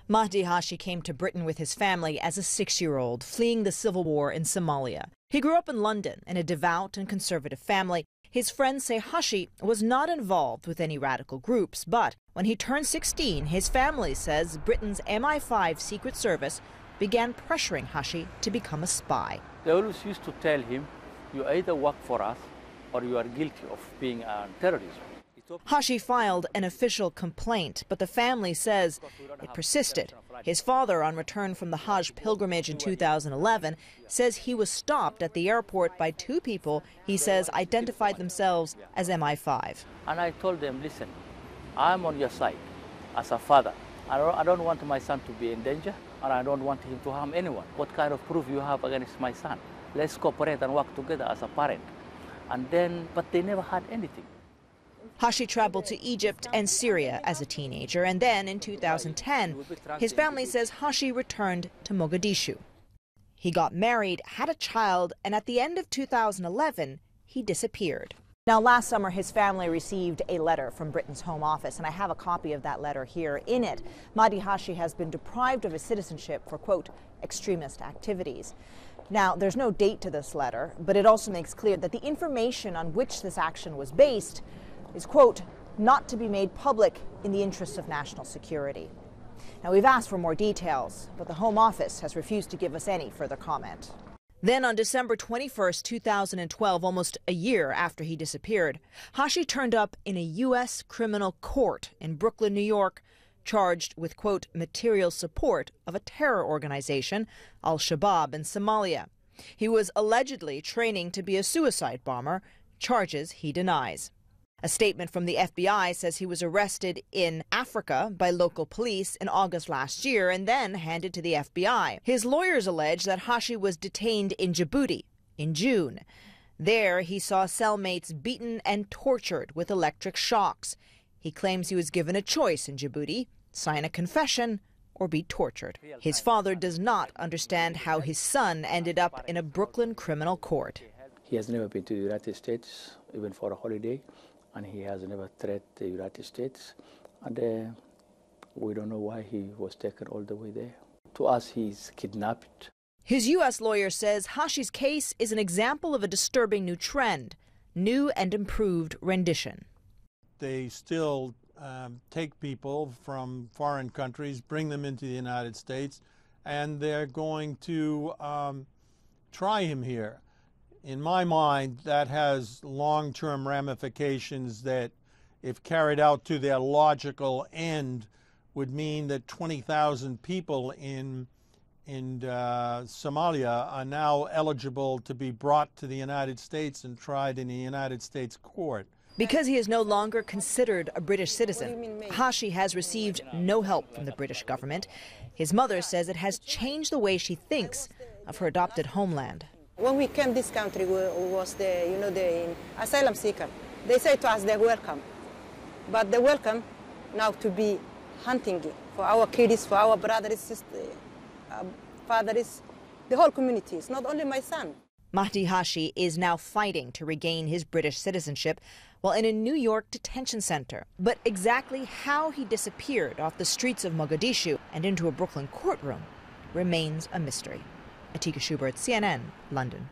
Mahdi Hashi came to Britain with his family as a 6-year-old, fleeing the civil war in Somalia. He grew up in London in a devout and conservative family. His friends say Hashi was not involved with any radical groups, but when he turned 16, his family says Britain's MI5 Secret Service began pressuring Hashi to become a spy. They always used to tell him, you either work for us or you are guilty of being a terrorist. Hashi filed an official complaint, but the family says it persisted. His father, on return from the Hajj pilgrimage in 2011, says he was stopped at the airport by 2 people he says identified themselves as MI5. And I told them, listen, I'm on your side as a father. I don't want my son to be in danger, and I don't want him to harm anyone. What kind of proof you have against my son? Let's cooperate and work together as a parent. But they never had anything. Hashi traveled to Egypt and Syria as a teenager, and then in 2010, his family says Hashi returned to Mogadishu. He got married, had a child, and at the end of 2011, he disappeared. Now, last summer, his family received a letter from Britain's Home Office, and I have a copy of that letter here. In it, Mahdi Hashi has been deprived of his citizenship for, quote, extremist activities. Now, there's no date to this letter, but it also makes clear that the information on which this action was based is, quote, not to be made public in the interests of national security. Now, we've asked for more details, but the Home Office has refused to give us any further comment. Then on December 21st, 2012, almost a year after he disappeared, Hashi turned up in a U.S. criminal court in Brooklyn, New York, charged with, quote, material support of a terror organization, Al-Shabaab, in Somalia. He was allegedly training to be a suicide bomber, charges he denies. A statement from the FBI says he was arrested in Africa by local police in August last year and then handed to the FBI. His lawyers allege that Hashi was detained in Djibouti in June. There, he saw cellmates beaten and tortured with electric shocks. He claims he was given a choice in Djibouti: sign a confession or be tortured. His father does not understand how his son ended up in a Brooklyn criminal court. He has never been to the United States, even for a holiday, and he has never threatened the United States. And we don't know why he was taken all the way there. To us, he's kidnapped. His U.S. lawyer says Hashi's case is an example of a disturbing new trend: new and improved rendition. They still take people from foreign countries, bring them into the United States, and they're going to try him here. In my mind, that has long-term ramifications that, if carried out to their logical end, would mean that 20,000 people in Somalia are now eligible to be brought to the United States and tried in a United States court. Because he is no longer considered a British citizen, Hashi has received no help from the British government. His mother says it has changed the way she thinks of her adopted homeland. When we came this country, was the asylum seeker. They say to us they're welcome, but they're welcome now to be hunting for our kids, for our brothers, sisters, fathers, the whole community. It's not only my son. Mahdi Hashi is now fighting to regain his British citizenship while in a New York detention center. But exactly how he disappeared off the streets of Mogadishu and into a Brooklyn courtroom remains a mystery. Atika Schubert, CNN, London.